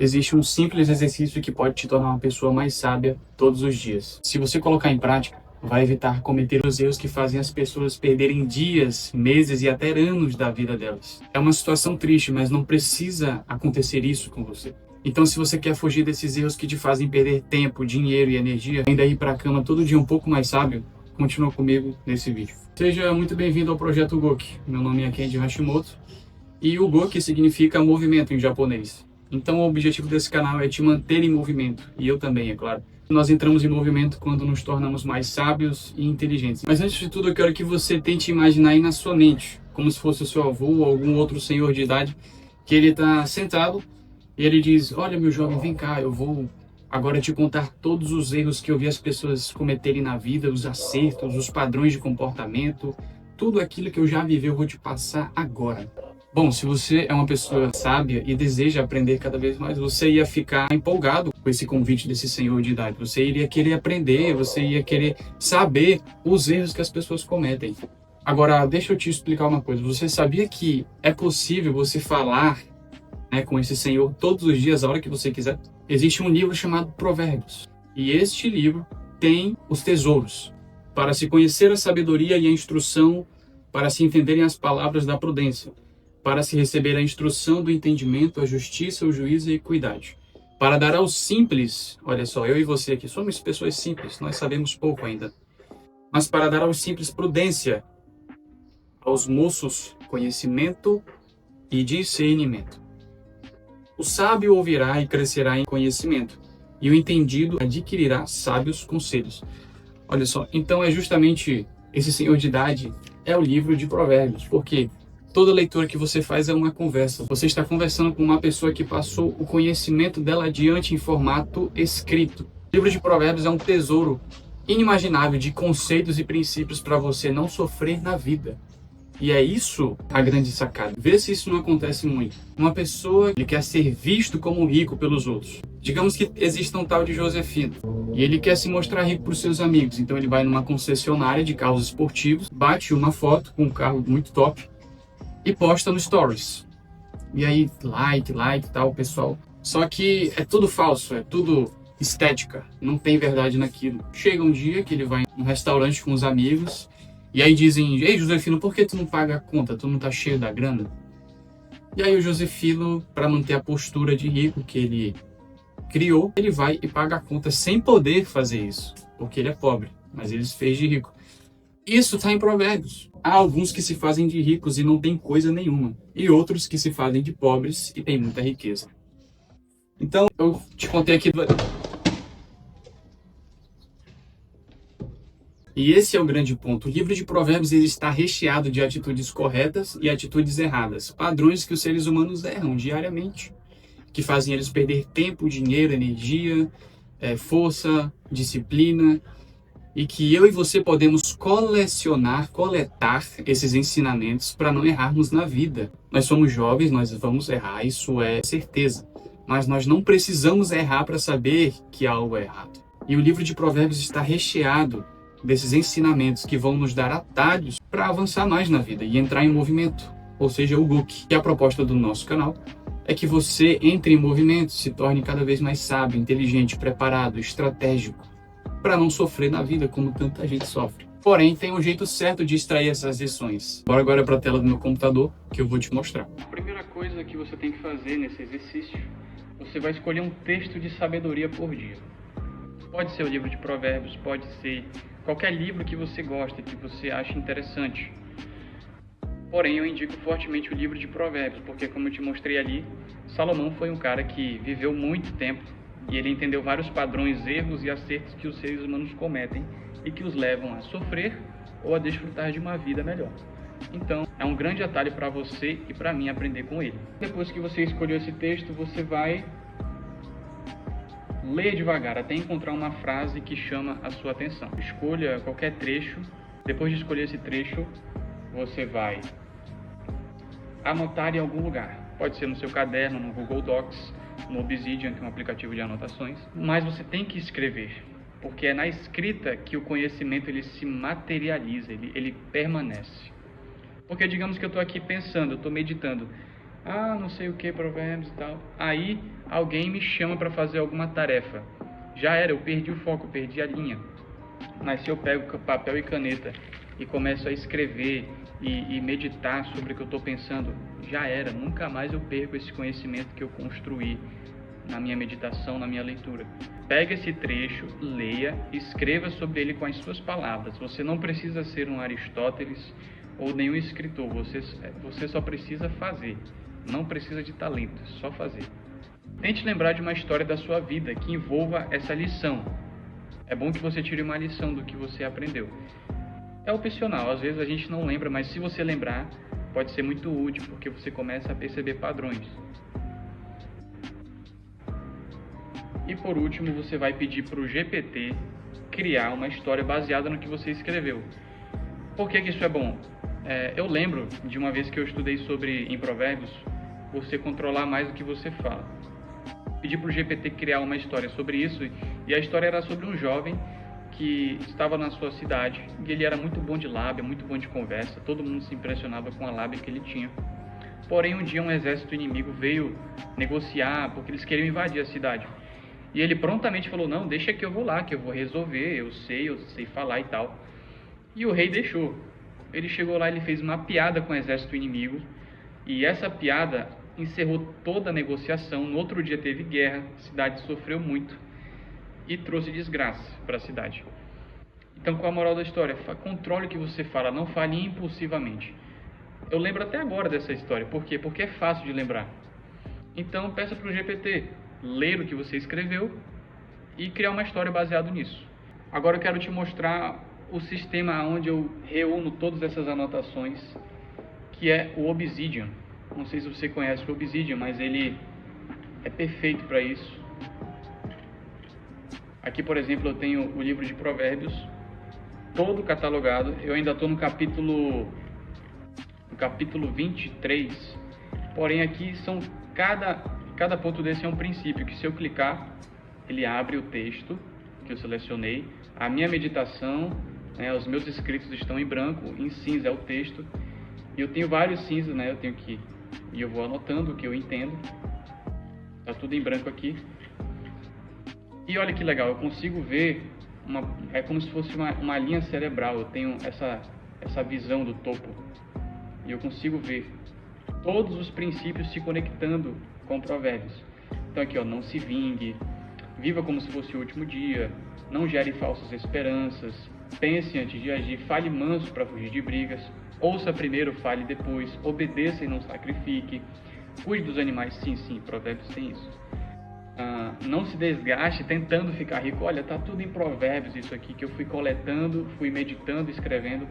Existe um simples exercício que pode te tornar uma pessoa mais sábia todos os dias. Se você colocar em prática, vai evitar cometer os erros que fazem as pessoas perderem dias, meses e até anos da vida delas. É uma situação triste, mas não precisa acontecer isso com você. Então, se você quer fugir desses erros que te fazem perder tempo, dinheiro e energia, ainda ir para a cama todo dia um pouco mais sábio, continua comigo nesse vídeo. Seja muito bem-vindo ao Projeto Goki. Meu nome é Kenji Hashimoto e o Goki significa movimento em japonês. Então o objetivo desse canal é te manter em movimento, e eu também, é claro. Nós entramos em movimento quando nos tornamos mais sábios e inteligentes. Mas antes de tudo, eu quero que você tente imaginar aí na sua mente, como se fosse o seu avô ou algum outro senhor de idade, que ele está sentado e ele diz: olha, meu jovem, vem cá, eu vou agora te contar todos os erros que eu vi as pessoas cometerem na vida, os acertos, os padrões de comportamento, tudo aquilo que eu já vivi eu vou te passar agora. Bom, se você é uma pessoa sábia e deseja aprender cada vez mais, você ia ficar empolgado com esse convite desse senhor de idade. Você iria querer aprender, você ia querer saber os erros que as pessoas cometem. Agora, deixa eu te explicar uma coisa. Você sabia que é possível você falar, com esse senhor todos os dias, a hora que você quiser? Existe um livro chamado Provérbios. E este livro tem os tesouros para se conhecer a sabedoria e a instrução, para se entenderem as palavras da prudência, para se receber a instrução do entendimento, a justiça, o juízo e a equidade. Para dar aos simples, olha só, eu e você aqui somos pessoas simples, nós sabemos pouco ainda. Mas para dar aos simples prudência, aos moços conhecimento e discernimento. O sábio ouvirá e crescerá em conhecimento, e o entendido adquirirá sábios conselhos. Olha só, então é justamente esse senhor de idade é o livro de Provérbios, porque toda leitura que você faz é uma conversa. Você está conversando com uma pessoa que passou o conhecimento dela adiante em formato escrito. O livro de Provérbios é um tesouro inimaginável de conceitos e princípios para você não sofrer na vida. E é isso a grande sacada. Vê se isso não acontece muito. Uma pessoa que quer ser visto como rico pelos outros. Digamos que exista um tal de Josefino. E ele quer se mostrar rico para os seus amigos. Então ele vai numa concessionária de carros esportivos, bate uma foto com um carro muito top e posta no Stories. E aí, like e tal, pessoal. Só que é tudo falso, é tudo estética. Não tem verdade naquilo. Chega um dia que ele vai num restaurante com os amigos e aí dizem: ei, Josefino, por que tu não paga a conta? Tu não tá cheio da grana? E aí o Josefino, para manter a postura de rico que ele criou, ele vai e paga a conta sem poder fazer isso, porque ele é pobre, mas ele se fez de rico. Isso está em Provérbios. Há alguns que se fazem de ricos e não tem coisa nenhuma, e outros que se fazem de pobres e têm muita riqueza. Então, eu te contei aqui. E esse é o grande ponto. O livro de Provérbios ele está recheado de atitudes corretas e atitudes erradas, padrões que os seres humanos erram diariamente, que fazem eles perder tempo, dinheiro, energia, força, disciplina, e que eu e você podemos coletar esses ensinamentos para não errarmos na vida. Nós somos jovens, nós vamos errar, isso é certeza. Mas nós não precisamos errar para saber que algo é errado. E o livro de Provérbios está recheado desses ensinamentos que vão nos dar atalhos para avançar mais na vida e entrar em movimento, ou seja, o GUK. E a proposta do nosso canal é que você entre em movimento, se torne cada vez mais sábio, inteligente, preparado, estratégico, para não sofrer na vida como tanta gente sofre. Porém, tem um jeito certo de extrair essas lições. Bora agora para a tela do meu computador que eu vou te mostrar. A primeira coisa que você tem que fazer nesse exercício, você vai escolher um texto de sabedoria por dia. Pode ser o livro de Provérbios, pode ser qualquer livro que você gosta, que você acha interessante. Porém, eu indico fortemente o livro de Provérbios, porque como eu te mostrei ali, Salomão foi um cara que viveu muito tempo e ele entendeu vários padrões, erros e acertos que os seres humanos cometem e que os levam a sofrer ou a desfrutar de uma vida melhor. Então, é um grande atalho para você e para mim aprender com ele. Depois que você escolheu esse texto, você vai ler devagar até encontrar uma frase que chama a sua atenção. Escolha qualquer trecho. Depois de escolher esse trecho, você vai anotar em algum lugar. Pode ser no seu caderno, no Google Docs, no Obsidian, que é um aplicativo de anotações. Mas você tem que escrever, porque é na escrita que o conhecimento ele se materializa, ele permanece. Porque digamos que eu estou aqui pensando, eu estou meditando. Ah, não sei o que, provérbios e tal. Aí alguém me chama para fazer alguma tarefa. Já era, eu perdi o foco, eu perdi a linha. Mas se eu pego papel e caneta e começo a escrever e meditar sobre o que eu estou pensando, já era. Nunca mais eu perco esse conhecimento que eu construí na minha meditação, na minha leitura. Pega esse trecho, leia, escreva sobre ele com as suas palavras. Você não precisa ser um Aristóteles ou nenhum escritor, você só precisa fazer. Não precisa de talento, só fazer. Tente lembrar de uma história da sua vida que envolva essa lição. É bom que você tire uma lição do que você aprendeu. É opcional, às vezes a gente não lembra, mas se você lembrar, pode ser muito útil, porque você começa a perceber padrões. E por último, você vai pedir para o GPT criar uma história baseada no que você escreveu. Por que isso é bom? Eu lembro de uma vez que eu estudei em Provérbios, você controlar mais o que você fala. Pedi para o GPT criar uma história sobre isso, e a história era sobre um jovem que estava na sua cidade, e ele era muito bom de lábia, muito bom de conversa, todo mundo se impressionava com a lábia que ele tinha. Porém, um dia um exército inimigo veio negociar, porque eles queriam invadir a cidade. E ele prontamente falou, não, deixa que eu vou lá, que eu vou resolver, eu sei falar e tal. E o rei deixou. Ele chegou lá, ele fez uma piada com o exército inimigo, e essa piada encerrou toda a negociação. No outro dia teve guerra, a cidade sofreu muito e trouxe desgraça para a cidade. Então, qual a moral da história? Controle o que você fala, não fale impulsivamente. Eu lembro até agora dessa história. Por quê? Porque é fácil de lembrar. Então, peça para o GPT ler o que você escreveu e criar uma história baseada nisso. Agora eu quero te mostrar o sistema onde eu reúno todas essas anotações, que é o Obsidian. Não sei se você conhece o Obsidian, mas ele é perfeito para isso. Aqui, por exemplo, eu tenho o livro de Provérbios, todo catalogado. Eu ainda estou no capítulo 23, porém aqui são cada ponto desse é um princípio, que se eu clicar, ele abre o texto que eu selecionei, a minha meditação, né, os meus escritos estão em branco, em cinza é o texto, e eu tenho vários cinzas, né, e eu vou anotando o que eu entendo, tá tudo em branco aqui. E olha que legal, eu consigo ver, é como se fosse uma linha cerebral, eu tenho essa visão do topo, e eu consigo ver todos os princípios se conectando com Provérbios. Então aqui, ó, não se vingue, viva como se fosse o último dia, não gere falsas esperanças, pense antes de agir, fale manso para fugir de brigas, ouça primeiro, fale depois, obedeça e não sacrifique, cuide dos animais, sim, Provérbios tem isso. Não se desgaste tentando ficar rico. Olha, tá tudo em Provérbios isso aqui que eu fui coletando, fui meditando, escrevendo,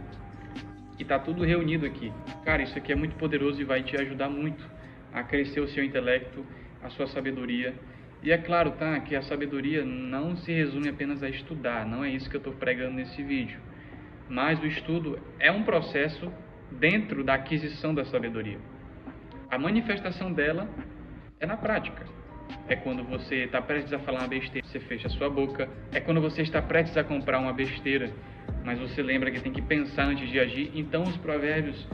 e tá tudo reunido aqui. Cara, isso aqui é muito poderoso e vai te ajudar muito a crescer o seu intelecto, a sua sabedoria. E é claro, tá, que a sabedoria não se resume apenas a estudar, não é isso que eu estou pregando nesse vídeo. Mas o estudo é um processo dentro da aquisição da sabedoria. A manifestação dela é na prática. É quando você está prestes a falar uma besteira, você fecha a sua boca. É quando você está prestes a comprar uma besteira, mas você lembra que tem que pensar antes de agir. Então os provérbios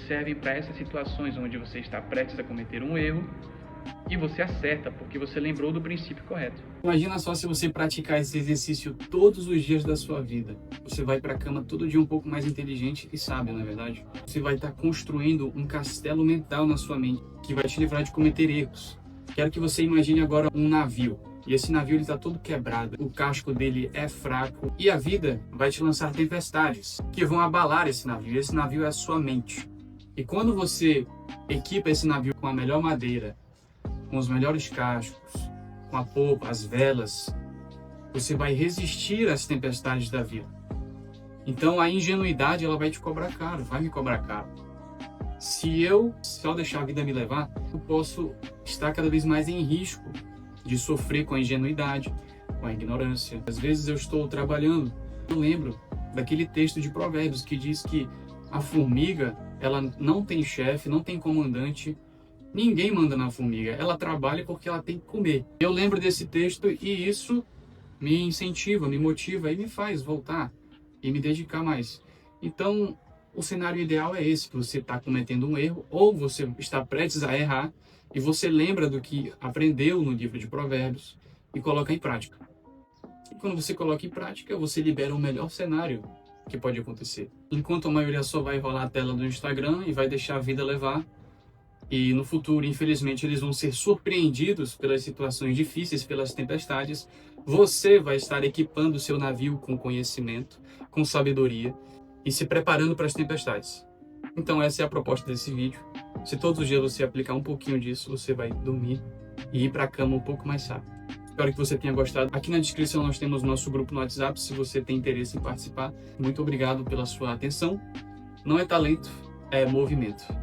servem para essas situações onde você está prestes a cometer um erro e você acerta, porque você lembrou do princípio correto. Imagina só se você praticar esse exercício todos os dias da sua vida. Você vai para a cama todo dia um pouco mais inteligente e sábio, não é verdade? Você vai estar construindo um castelo mental na sua mente, que vai te livrar de cometer erros. Quero que você imagine agora um navio. E esse navio está todo quebrado, o casco dele é fraco, e a vida vai te lançar tempestades que vão abalar esse navio. Esse navio é a sua mente. E quando você equipa esse navio com a melhor madeira, com os melhores cascos, com a popa, as velas, você vai resistir às tempestades da vida. Então a ingenuidade ela vai te cobrar caro, vai me cobrar caro. Se eu só deixar a vida me levar, eu posso estar cada vez mais em risco de sofrer com a ingenuidade, com a ignorância. Às vezes eu estou trabalhando, eu lembro daquele texto de Provérbios que diz que a formiga, ela não tem chefe, não tem comandante, ninguém manda na formiga, ela trabalha porque ela tem que comer. Eu lembro desse texto e isso me incentiva, me motiva e me faz voltar e me dedicar mais. Então, o cenário ideal é esse, que você está cometendo um erro ou você está prestes a errar e você lembra do que aprendeu no livro de Provérbios e coloca em prática. E quando você coloca em prática, você libera o melhor cenário que pode acontecer. Enquanto a maioria só vai rolar a tela do Instagram e vai deixar a vida levar, e no futuro, infelizmente, eles vão ser surpreendidos pelas situações difíceis, pelas tempestades, você vai estar equipando o seu navio com conhecimento, com sabedoria e se preparando para as tempestades. Então essa é a proposta desse vídeo. Se todos os dias você aplicar um pouquinho disso, você vai dormir e ir para a cama um pouco mais sábio. Espero que você tenha gostado. Aqui na descrição nós temos nosso grupo no WhatsApp, se você tem interesse em participar. Muito obrigado pela sua atenção. Não é talento, é movimento.